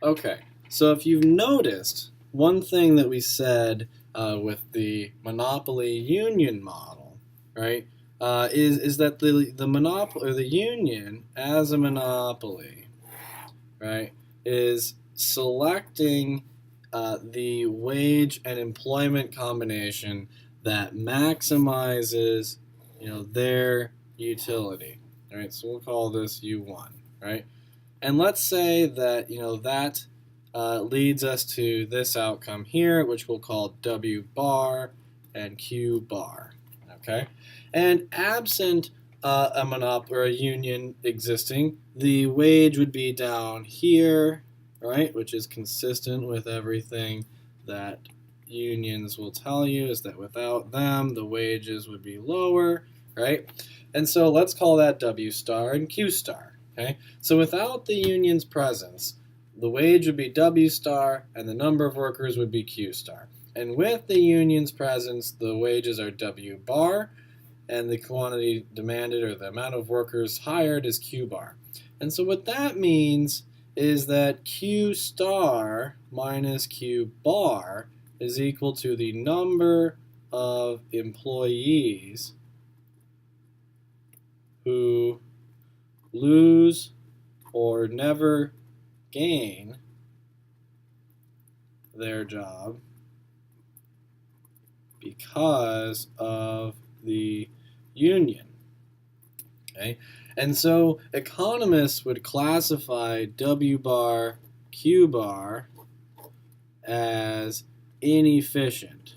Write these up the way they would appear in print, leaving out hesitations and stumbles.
Okay, so if you've noticed, one thing that we said with the monopoly union model, right, is that the monopoly or the union as a monopoly, right, is selecting the wage and employment combination that maximizes, their utility. All right, so we'll call this U1, right? And let's say that that leads us to this outcome here, which we'll call W bar and Q bar. Okay, and absent a monopoly or a union existing, the wage would be down here, right? Which is consistent with everything that unions will tell you, is that without them, the wages would be lower, right? And so let's call that W star and Q star. Okay, so without the union's presence, the wage would be W star and the number of workers would be Q star. And with the union's presence, the wages are W bar and the quantity demanded or the amount of workers hired is Q bar. And so what that means is that Q star minus Q bar is equal to the number of employees who lose or never gain their job because of the union. Okay? And so economists would classify W bar, Q bar as inefficient,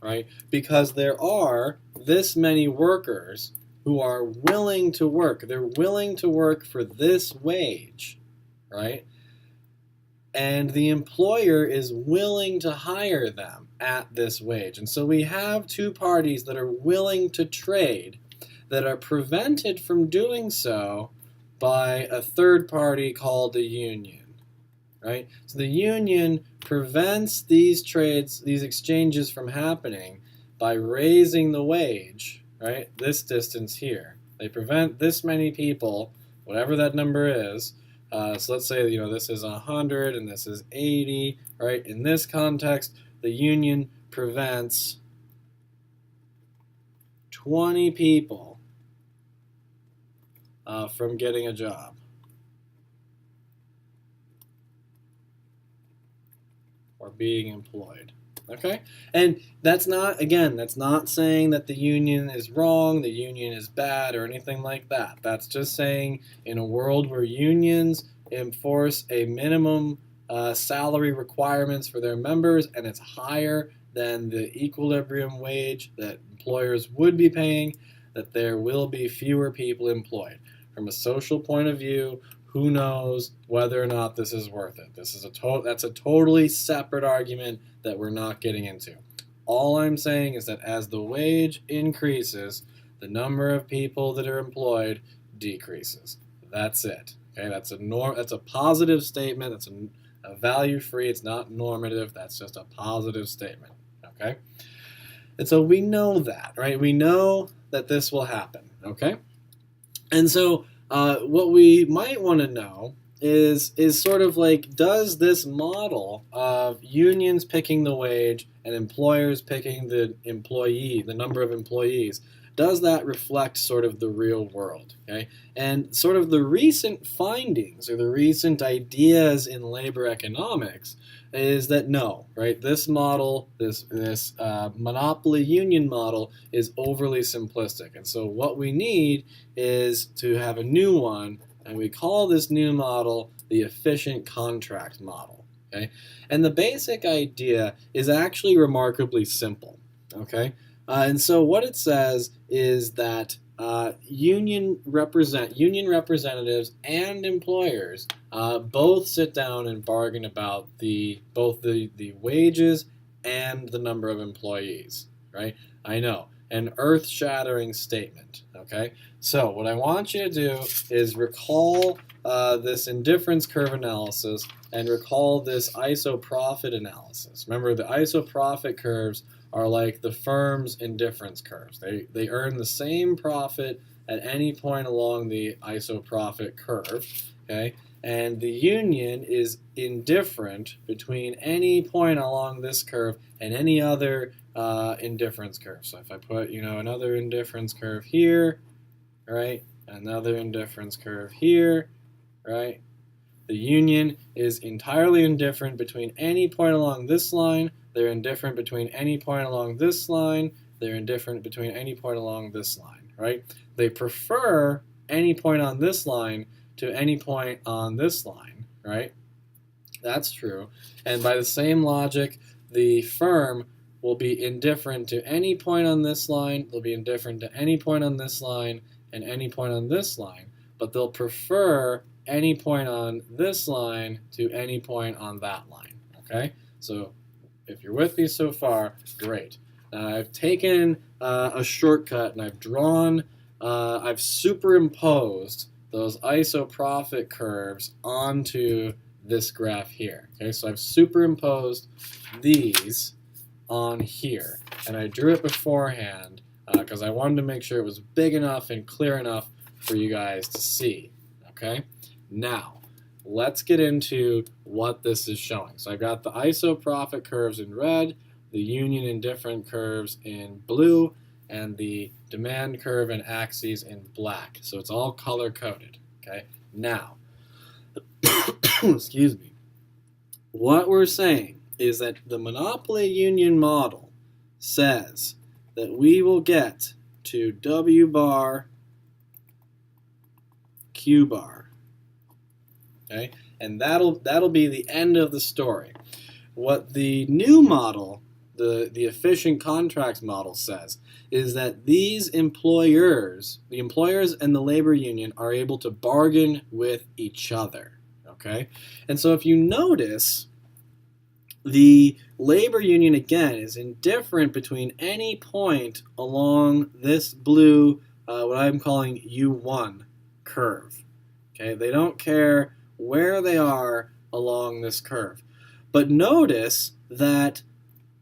right? Because there are this many workers who are willing to work. They're willing to work for this wage, right? And the employer is willing to hire them at this wage. And so we have two parties that are willing to trade that are prevented from doing so by a third party called the union, right? So the union prevents these trades, these exchanges from happening by raising the wage, right? This distance here. They prevent this many people, whatever that number is. So let's say this is 100 and this is 80, right? In this context, the union prevents 20 people from getting a job. Or being employed. Okay? And that's not saying that the union is wrong, the union is bad, or anything like that. That's just saying in a world where unions enforce a minimum salary requirements for their members and it's higher than the equilibrium wage that employers would be paying, that there will be fewer people employed. From a social point of view, who knows whether or not this is worth it? That's a totally separate argument that we're not getting into. All I'm saying is that as the wage increases, the number of people that are employed decreases. That's it. Okay, that's a positive statement. That's a value free. It's not normative. That's just a positive statement. Okay, and so we know that, right? We know that this will happen. Okay, and so what we might want to know is sort of like, does this model of unions picking the wage and employers picking the number of employees, does that reflect sort of the real world? Okay, and sort of the recent findings or the recent ideas in labor economics is that no, right? This model, this monopoly union model, is overly simplistic, and so what we need is to have a new one, and we call this new model the efficient contract model. Okay, and the basic idea is actually remarkably simple. Okay, and so what it says is that union representatives and employers both sit down and bargain about both the wages and the number of employees, right? I know, an earth-shattering statement, okay? So what I want you to do is recall this indifference curve analysis and recall this isoprofit analysis. Remember, the isoprofit curves are like the firm's indifference curves. They earn the same profit at any point along the isoprofit curve. okay? And the union is indifferent between any point along this curve and any other indifference curve. So if I put, another indifference curve here, right? Another indifference curve here, right? The union is entirely indifferent between any point along this line. They're indifferent between any point along this line. They're indifferent between any point along this line, right? They prefer any point on this line to any point on this line, right? That's true. And by the same logic, the firm will be indifferent to any point on this line. They'll be indifferent to any point on this line and any point on this line. But they'll prefer any point on this line to any point on that line, okay? So if you're with me so far, great. Now I've taken a shortcut and I've superimposed those isoprofit curves onto this graph here, okay? So I've superimposed these on here, and I drew it beforehand because I wanted to make sure it was big enough and clear enough for you guys to see, okay? Now, let's get into what this is showing. So I've got the isoprofit curves in red, the union indifferent curves in blue, and the demand curve and axes in black. So it's all color-coded, okay? Now, excuse me, what we're saying is that the monopoly union model says that we will get to W bar, Q bar. Okay? And that'll be the end of the story. What the new model, the efficient contracts model, says is that these employers, the employers and the labor union, are able to bargain with each other. Okay? And so if you notice, the labor union, again, is indifferent between any point along this blue, what I'm calling U1 curve. Okay? They don't care where they are along this curve. But notice that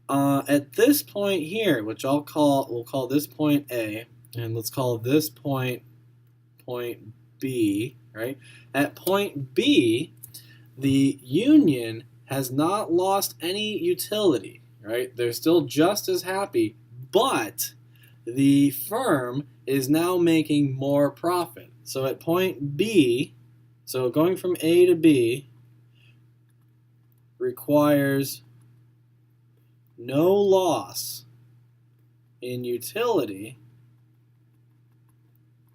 at this point here, which we'll call this point A, and let's call this point B, right? At point B, the union has not lost any utility, right? They're still just as happy, but the firm is now making more profit. So at point B, so going from A to B requires no loss in utility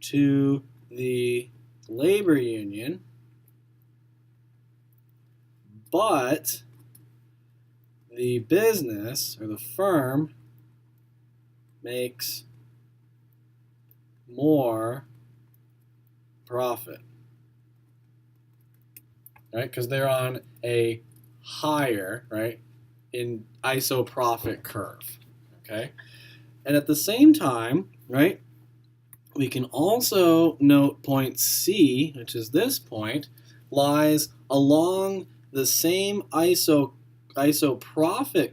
to the labor union, but the business or the firm makes more profit. Right? Because they're on a higher, right, in isoprofit curve. Okay? And at the same time, right, we can also note point C, which is this point, lies along the same isoprofit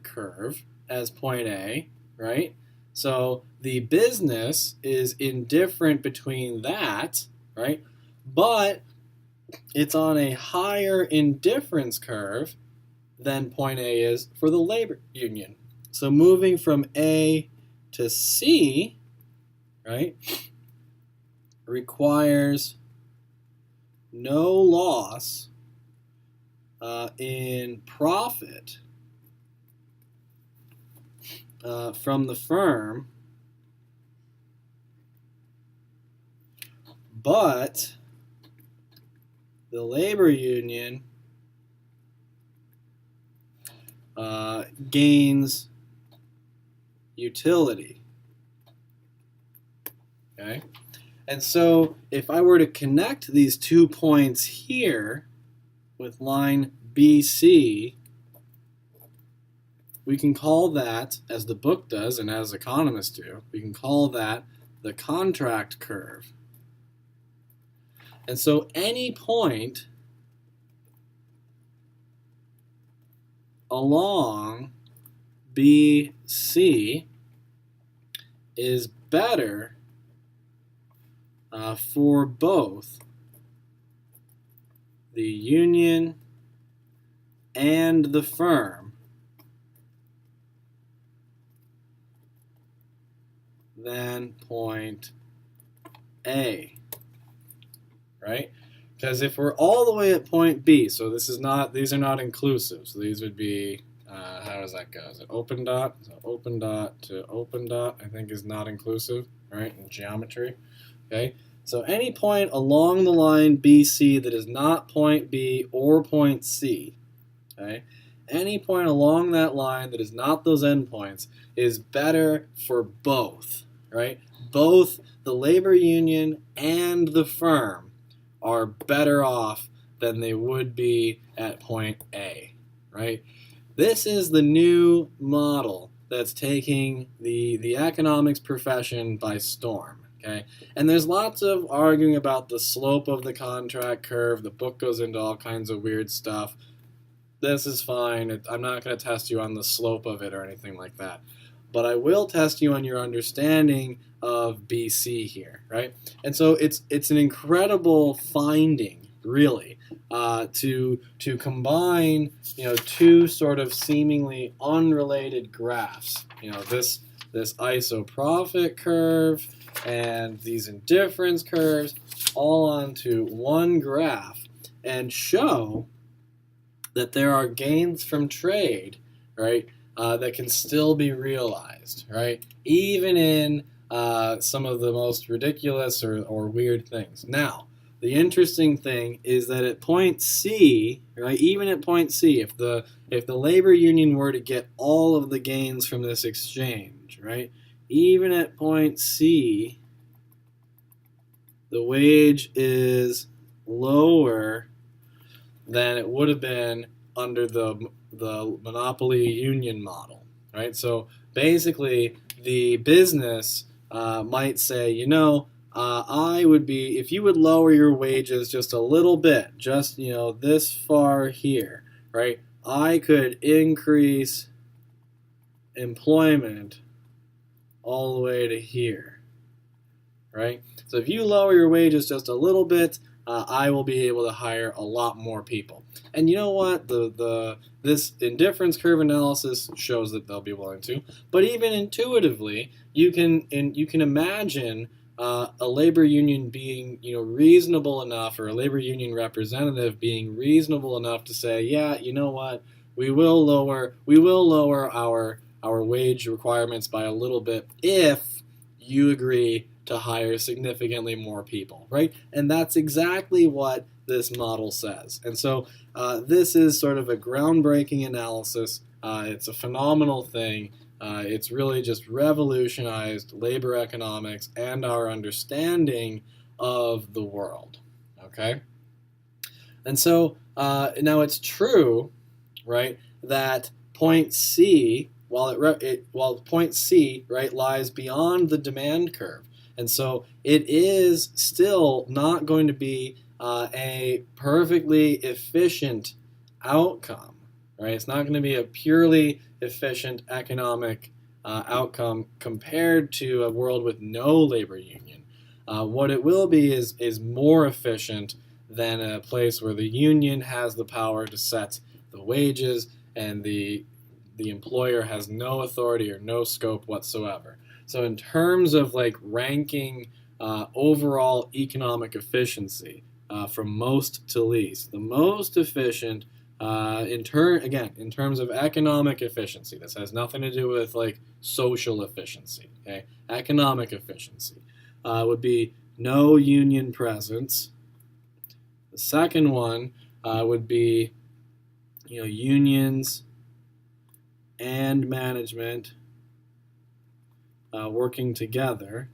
curve as point A, right? So the business is indifferent between that, right? But it's on a higher indifference curve than point A is for the labor union. So moving from A to C, right, requires no loss in profit from the firm, but the labor union gains utility. Okay? And so if I were to connect these 2 points here with line BC, we can call that, as the book does and as economists do, we can call that the contract curve. And so any point along BC is better for both the union and the firm than point A, right? Because if we're all the way at point B, so these are not inclusive, so these would be, how does that go? Is it open dot? So open dot to open dot, I think, is not inclusive, right, in geometry, okay? So any point along the line BC that is not point B or point C, okay? Any point along that line that is not those endpoints is better for both, right? Both the labor union and the firm are better off than they would be at point A, right? This is the new model that's taking the economics profession by storm, okay? And there's lots of arguing about the slope of the contract curve. The book goes into all kinds of weird stuff. This is fine. I'm not going to test you on the slope of it or anything like that. But I will test you on your understanding of BC here, right? And so it's an incredible finding, really, to combine, two sort of seemingly unrelated graphs. This isoprofit curve and these indifference curves all onto one graph and show that there are gains from trade, right, that can still be realized, right, even in some of the most ridiculous or weird things. Now, the interesting thing is that at point C, right, even at point C, if the labor union were to get all of the gains from this exchange, right, even at point C, the wage is lower than it would have been under the monopoly union model, right? So basically, the business might say, I would be, if you would lower your wages just a little bit, just, this far here, right? I could increase employment all the way to here, right? So if you lower your wages just a little bit, I will be able to hire a lot more people. And you know what? This indifference curve analysis shows that they'll be willing to. But even intuitively, you can imagine a labor union being reasonable enough, or a labor union representative being reasonable enough to say, yeah, you know what? We will lower our wage requirements by a little bit if you agree to hire significantly more people, right? And that's exactly what this model says. And so this is sort of a groundbreaking analysis. It's a phenomenal thing. It's really just revolutionized labor economics and our understanding of the world, okay? And so now it's true, right, that point C, while point C, right, lies beyond the demand curve. And so it is still not going to be a perfectly efficient outcome, right? It's not going to be a purely efficient economic outcome compared to a world with no labor union. What it will be is more efficient than a place where the union has the power to set the wages and the employer has no authority or no scope whatsoever. So in terms of ranking overall economic efficiency from most to least, the most efficient in terms of economic efficiency, this has nothing to do with social efficiency, okay? Economic efficiency would be no union presence. The second one would be unions and management working together,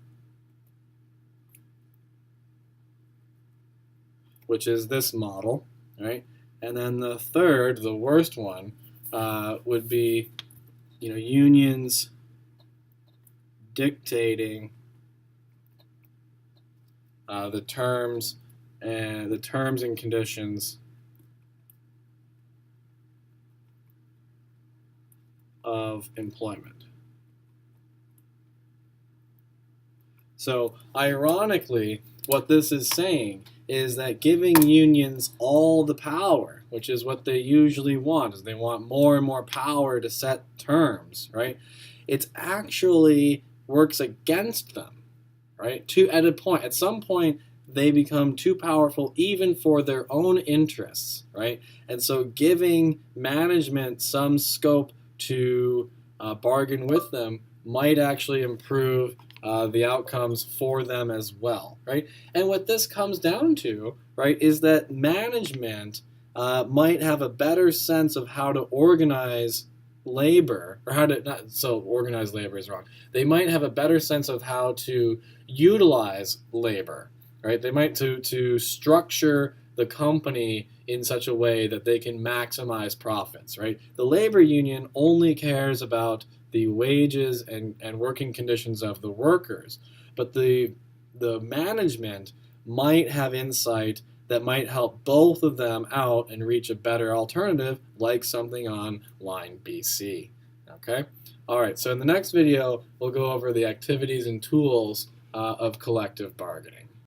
which is this model, right? And then the third, the worst one, would be, unions dictating the terms and conditions of employment. So, ironically, what this is saying is that giving unions all the power, which is what they usually want, is they want more and more power to set terms, right? It's actually works against them, right? At some point, they become too powerful even for their own interests, right? And so giving management some scope to bargain with them might actually improve the outcomes for them as well, right? And what this comes down to, right, is that management might have a better sense of how to organize labor, or how to not so organize labor is wrong. They might have a better sense of how to utilize labor, right? They might to structure the company in such a way that they can maximize profits, right? The labor union only cares about the wages and working conditions of the workers, but the management might have insight that might help both of them out and reach a better alternative, like something on line BC. Okay? All right, so in the next video, we'll go over the activities and tools of collective bargaining.